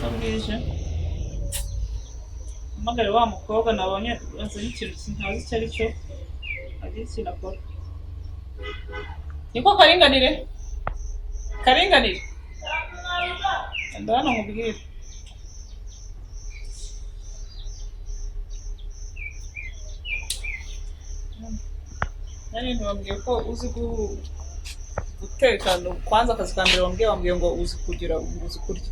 Abwije amagare wa mukobwa nabonye azanye ikintu sintazi icyo ari cyo agira ikintu akora niko karinganire karinganire ndabona nkubwire nari ntibambwiye ko uzi guteka kwanza akazi ka mbere wambwiye ngo uzi kugira uzi kurya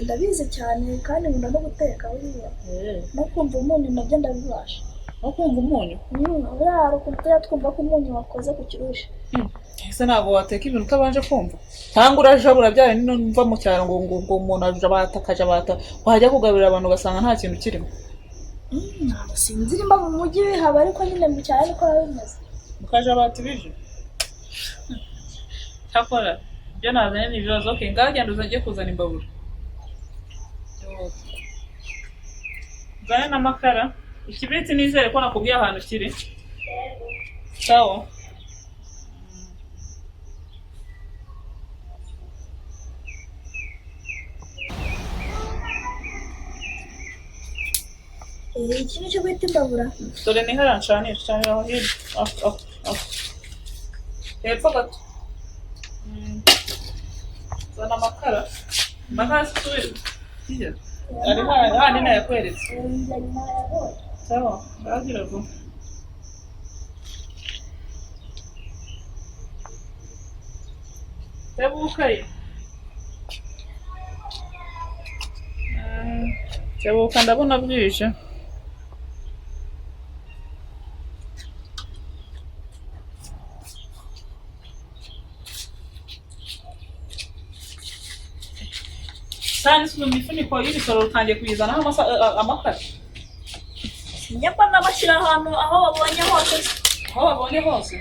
ndabizi cyane kandi nkunda no guteka buriya no kumva umunyu nabyo ndabibasha no kumva umunyu buriya hari ukuntu tujya twumva ko umunyu wakoze ku kirusha ese ntabwo wateka ibintu utabanje kumva cyangwa urajabura byawe numva mu cyaro ngo umuntu akajya bata wajya kugaburira abantu ugasanga nta kintu kirimo sinzi nimba mu mujyi bihaba ariko nyine mu cyaro ariko biba bimeze mukajya bata ibiryo cyakora ibyo nazanye ni ibibazo ngaho genda uzajye kuzana imbabura uzane n'amakara ikibiriti nizere ko nakubwiye ahantu kiri sawa iki ni cyo bita imbabura dore ni hariya nshanira aho hirya hepfo gato zana amakara si tubiri ari handi nayakweretse sawa ndagira vuba tebukaye tebuka ndabona bwije kandi si imifuniko y'ibisoro utangiye kuyizanaho amakara nyapa n'abashyira ahantu aho babonye hose aho babonye hose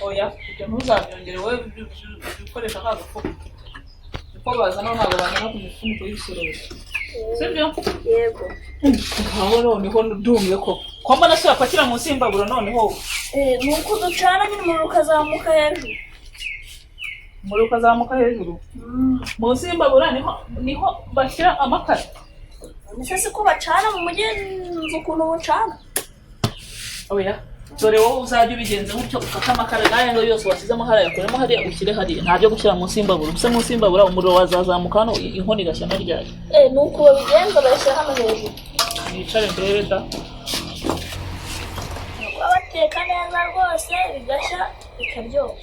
oya ibyo ntuzabyongere wowe ukoresha ka gafuka uko bazana ntabwo bazana ku mifuniko y'ibisorori sibyo yego aho noneho ndumye ko mbona se yapakira munsi y'imbabura noneho ni uko ducana nyine umuriro ukazamuka hejuru umuriro ukazamuka hejuru munsi y'imbabura niho bashyira amakara ese si ko bacana mu mujyi nzi ukuntu bucana oya dore wowe uzajya ubigenza gutyo ufata amakara n'aya ngayo yose wasizemo hariya yakuremo hariya ushyire hariya ntabyo gushyira munsi y'imbabura gusa munsi y'imbabura umuriro wazazamuka hano inkono igashya no ryayo ni uko babigenza bashyira hano hejuru nicare mbere da kuba bateka neza rwose bigashya bikaryoha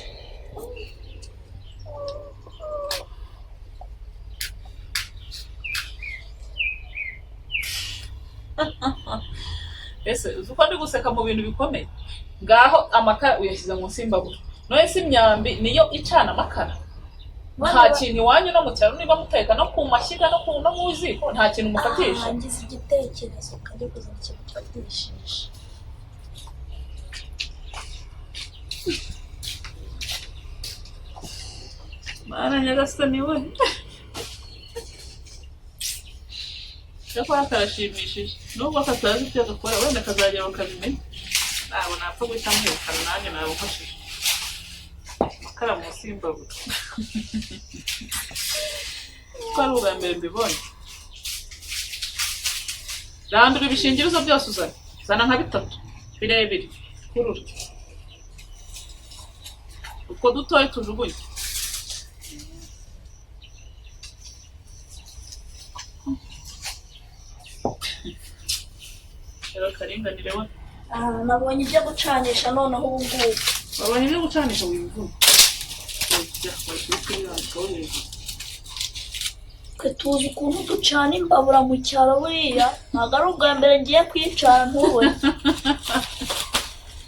ese uzi uko ndi guseka mu bintu bikomeye ngaho amakara uyashyize munsi y'imbabura none se imyambi niyo icana amakara nta kintu iwanyu no mu cyaro niba muteka no ku mashyiga no mu ziko nta kintu mufatisha ngize igitekerezo kandi kuzana ikintu gifatishije Mana nyagasani we Cyakora karashimishije nubwo katazi icyo gakora wenda kazajya bakabimenya ntabwo napfa guhita muhekana nanjye nabufashije amakara munsi y'imbabura ko ari ubwa mbere mbibonye randura ibishingirizo byose zana nka bitatu birebire kurura utwo dutoya tujugunye karinganire we nabonye ibyo gucanisha noneho ubu ngubu wabonye ibyo gucanisha wivuna twe tuzi ukuntu ducana imbabura mu cyaro buriya ntabwo ari ubwa mbere ngiye kuyicana ntubone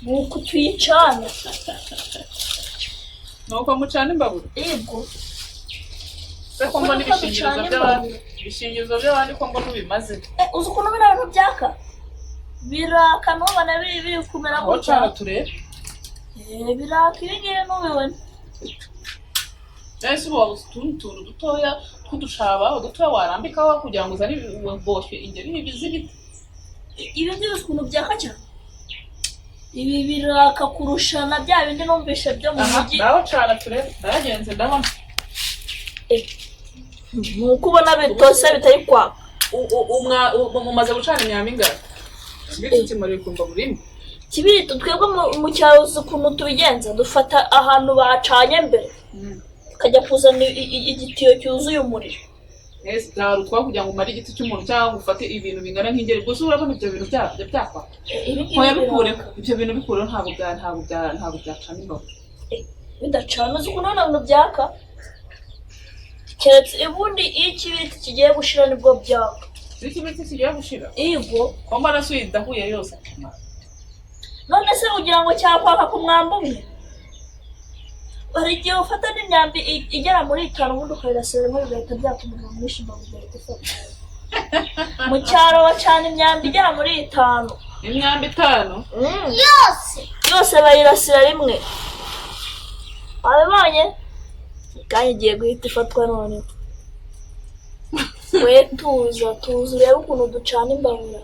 ni uko tuyicana ni uko mucana imbabura yego ko mbona ibishingirizo by'abandi ko mbona ubimaze uzi ukuntu biriya bintu byaka biraka ntubone biri kumera aho cana turebe biraka ibi ngibi ntubibone ese ubu wabuze utundi tuntu dutoya tw'udushaba udutoya warambikaho kugira ngo uzane boshye ingeri z'ibiti ibi ngibi ukuntu byaka cyane ibi biraka kurusha na bya bindi numvishe byo mu mujyi naho cana turebe ndayagenze ndabona nuko ubona bitose bitari kwaka. Mumaze gucana imyambi ingana kibiriti kimara kumva burimo Kibiriti twebwe mu cyaro uzi ukuntu tubigenza, dufata ahantu bacanye mbere tukajya kuzana igitiyo cyuzuye umuriro. Ntabwo twakugira ngo umare igiti cy'umuntu cyangwa ufate ibintu bingana nk'ingeri gusa urabona ibyo bintu byakwa hoya bikureho ibyo bintu bikureho ntabwo byacana imbaho bidacana uzi ukuntu nta bintu byaka keretse ubundi iyo ikibiriti kigiye gushira nibwo byaka. iyo ikibiriti kigiye gushira yego ko amaraso yidahuye yose akamara. none se ugira ngo cyakwaka ku mwambi umwe? hari igihe ufata n'imyambi igera muri 5 ubundi ukayirasira rimwe bigahita byaka umuriro mwinshi imbavu ugahita ufata. Mu cyaro bacana imyambi igera muri 5. Imyambi 5 yose bayirasira rimwe. Abibonye kandi igiye guhita ifatwa none. We tuza urebe ukuntu ducana imbabura.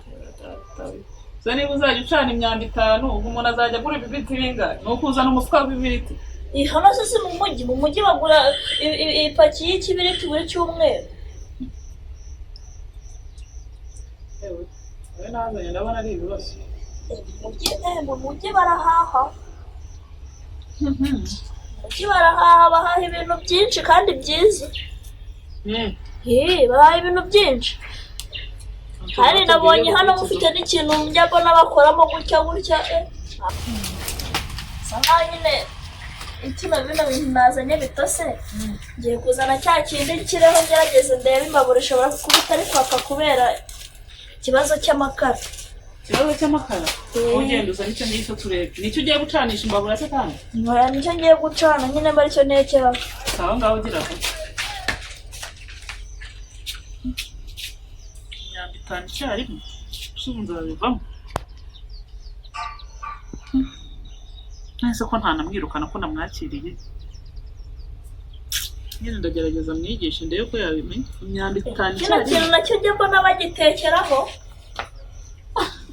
So niba uzajya ucana imyambi 5 ubwo umuntu azajya agura ibibiriti bingana ni ukuzana umufuka w'ibibiriti. Hano se mu mujyi bagura ipaki y'ikibiriti buri cyumweru. Ewe nazanye ndabona ari ibibazo. Mu mujyi barahaha. Mujyi barahaha bahaha ibintu byinshi kandi byiza. Bahaha ibintu byinshi. Hari nabonye hano mufite n'ikintu njya mbona bakoramo gutya. Sanga nyine ikina bino bintu nazanye bitose. Ngiye kuzana cya kindi kireho ngerageze ndebe imbabura ishobora kubita ari kwaka kubera ikibazo cy'amakara. Ikibazo cy'amakara? Ugenda uzana icyo ngicyo turebe. Nicyo ugiye gucanisha imbabura se kandi? Ngoya nicyo ngiye gucana nyine mbari cyo nekera. Sawa ngaho ugira ko. Imyambi 5 cyarimo. Usunza bivamo. Nese ko nta namwirukana ko namwakiriye. Nyine ndagerageza mwigisha ndebe ko yabimenya. Imyambi 5 cyarimo. Kino kintu nacyo njye mbona bagitekeraho.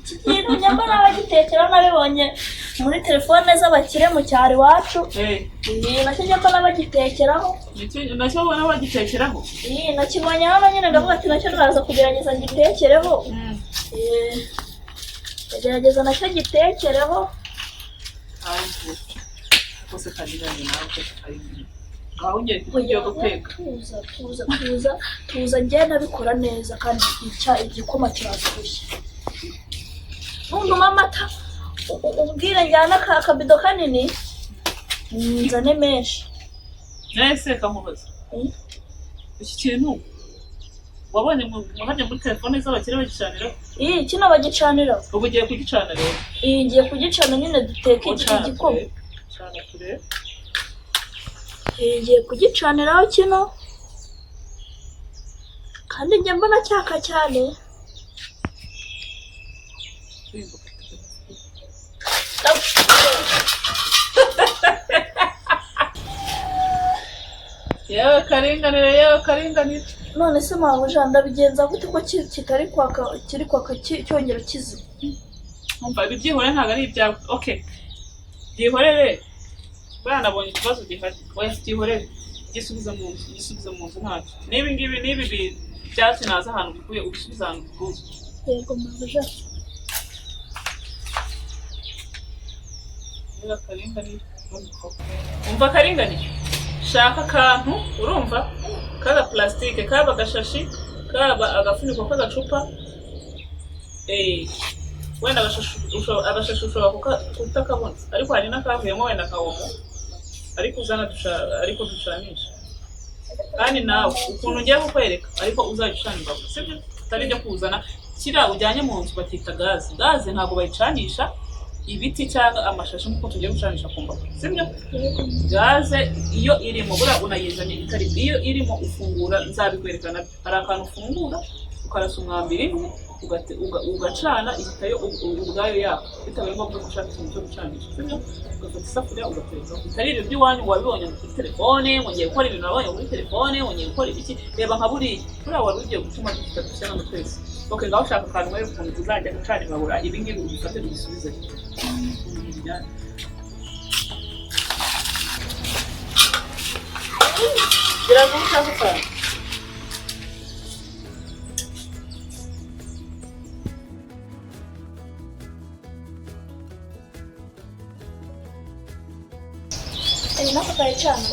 Ikintu njye mbona bagitekeraho nabibonye muri telefone z'abakire mu cyaro iwacu. Nacyo njye mbona bagitekeraho. Nacyo ubona bagitekeraho? Nakibonye hano nyine ndavuga ati nacyo ndaza kugerageza ngitekereho. Ndagerageza nacyo gitekereho. Kose kaniranye nawe ko ari ngaho ngiye kujya guteka. Tuza njye nabikora neza kandi igikoma kirashyushye. Ntunduma amata ubwire njyana akabido kanini nzane menshi. Nese kamubaza iki kintu wabonye hajya muri telefone z'abakire bagicanira? Kino bagicanira. Ubu ugiye kugicana rero? Ngiye kugicana nyine duteke igikoma. Cana kure. Ngiye kugicaniraho kino kandi njye mbona cyaka cyane. Yewe karinganire. None se mabuja ndabigenza gute ko kitari kwaka kiri kwaka cyongera kizi? Umva ibyihore ntago ari ibyawe. Okay. Byihorere. Bana nabonye ikibazo gihari. Oya byihorere. Gisubiza mu nzu ntacyo. Nibi byatsi naza ahantu bikuye ubisubiza ahantu bikuye. Yego mabuja. Umva karinganire. Shaka akantu urumva kaga plastique kaba gashashi kaba agafuniko k'agacupa wenda agashashu ushobora kutakabona ariko hari n'akavuyemo wenda kawomo ariko uzana ariko ducanisha kandi nawe ukuntu ugiye kukwereka ariko uzagishana imbavu sibyo utari byo kuzana kira ujyanye mu nzu batita gaze ntabwo bayicanisha ibiti cyangwa amashashi nk'uko tugiye gucanisha ku mbavu sibyo gaze iyo irimo bura unayizanye itari iyo irimo ufungura nzabikwerekana hari akantu ufungura ukarasa umwambi rimwe ugacana ihitayo ubwayo yako bitabaye ngombwa ko ushaka ikintu cyo gucanisha sibyo ugafata isafuriya ugateka bitari ibyo by'iwanyu wabibonye kuri telefone wongeye gukora ibintu wabonye muri telefone wongeye gukora iki reba nka buriya wari ugiye gutuma dufite hano twese okay ngaho ushaka akantu wari ukuntu uzajya gucana imbabura ibi ngibi ubifate ubisubize biravuga ushaka akantu nako kayicana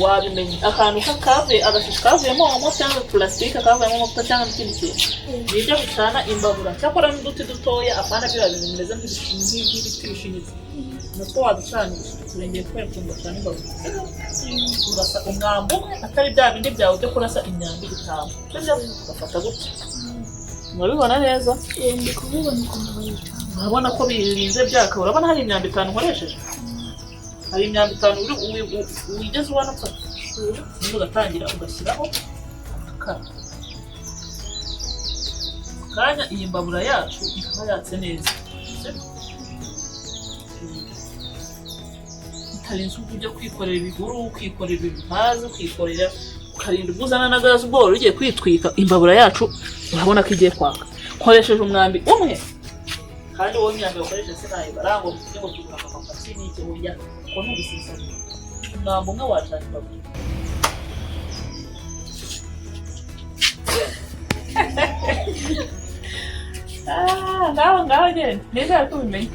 wabimenya akantu kakavuye agashishi kavuyemo omo cyangwa plastique kavuyemo amavuta cyangwa ikindi kintu nibyo bicana imbabura cyakora n'uduti dutoya apana biriya bintu bimeze nk'ibiti bishinyitse natwo waducanisha turengeye kubera ukuntu bacana imbabura ugasa umwambi umwe atari bya bindi byawe byo kurasa imyambi itanu ugafata gutya murabibona neza ndi kubibona ukuntu bayicana urabona ko birinze byaka urabona hari imyambi itanu nkoresheje hari imyambi itanu wigeze ubona ko ubundi ugatangira ugashyiraho akanya iyi mbabura yacu ikaba yatse neza utarinze ujya kwikorera ibihuru kwikorera ibihaza kwikorera ukarinda ubuzana na gaze ubwo ugiye kwitwika imbabura yacu urabona ko igiye kwaka nkoresheje umwambi umwe kandi uwo myambi wakoresha sinayibara ngo mvuge ngo tugura amapaki n'iki burya ko ntugusisa umwambi umwe wacana imbabura ngaho ngende neza ko ubimenye